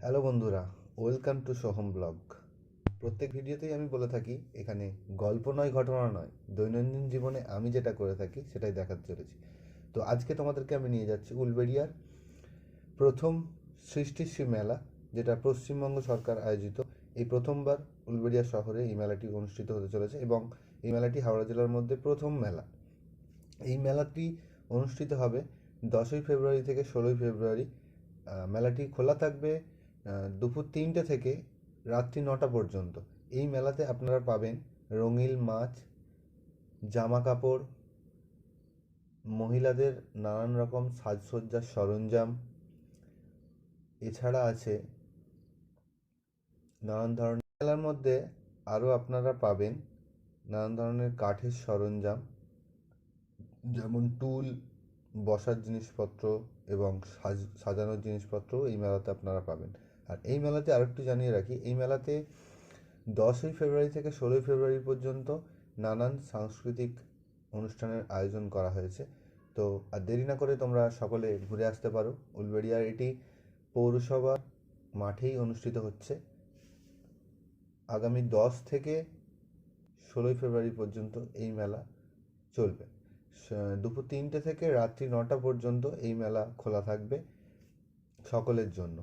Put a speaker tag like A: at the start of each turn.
A: Hello বন্ধুরা, welcome to Soham blog. প্রত্যেক ভিডিওতেই আমি বলে থাকি এখানে গল্প নয়, ঘটনা নয়, দৈনন্দিন জীবনে আমি যেটা করে থাকি সেটাই দেখাতে চলেছি। তো আজকে তোমাদেরকে আমি নিয়ে যাচ্ছি উলবেড়িয়ার প্রথম সৃষ্টিশ্রী মেলা, যেটা পশ্চিমবঙ্গ সরকার আয়োজিত। এই প্রথমবার উলবেড়িয়া শহরে এই মেলাটি অনুষ্ঠিত হতে চলেছে এবং এই মেলাটি হাওড়া জেলার মধ্যে প্রথম মেলা। এই মেলাটি অনুষ্ঠিত হবে 10ই ফেব্রুয়ারি থেকে 16ই ফেব্রুয়ারি। মেলাটি খোলা থাকবে দুপুর 3টে থেকে রাত্রি 9টা পর্যন্ত। এই মেলাতে আপনারা পাবেন রঙিন মাছ, জামা কাপড়, মহিলাদের নানান রকম সাজসজ্জার সরঞ্জাম। এছাড়া আছে নানান ধরনের মেলার মধ্যে আরও আপনারা পাবেন নানান ধরনের কাঠের সরঞ্জাম, যেমন টুল, বসার জিনিসপত্র এবং সাজানোর জিনিসপত্র এই মেলাতে আপনারা পাবেন। আর এই মেলাতে আরেকটু জানিয়ে রাখি, এই মেলাতে 10ই ফেব্রুয়ারি থেকে 16ই ফেব্রুয়ারি পর্যন্ত নানান সাংস্কৃতিক অনুষ্ঠানের আয়োজন করা হয়েছে। তো আর দেরি না করে তোমরা সকলে ঘুরে আসতে পারো। উলবেড়িয়ার এটি পৌরসভা মাঠেই অনুষ্ঠিত হচ্ছে। আগামী 10 থেকে 16ই ফেব্রুয়ারি পর্যন্ত এই মেলা চলবে। দুপুর 3টে থেকে রাত্রি 9টা পর্যন্ত এই মেলা খোলা থাকবে সকলের জন্য।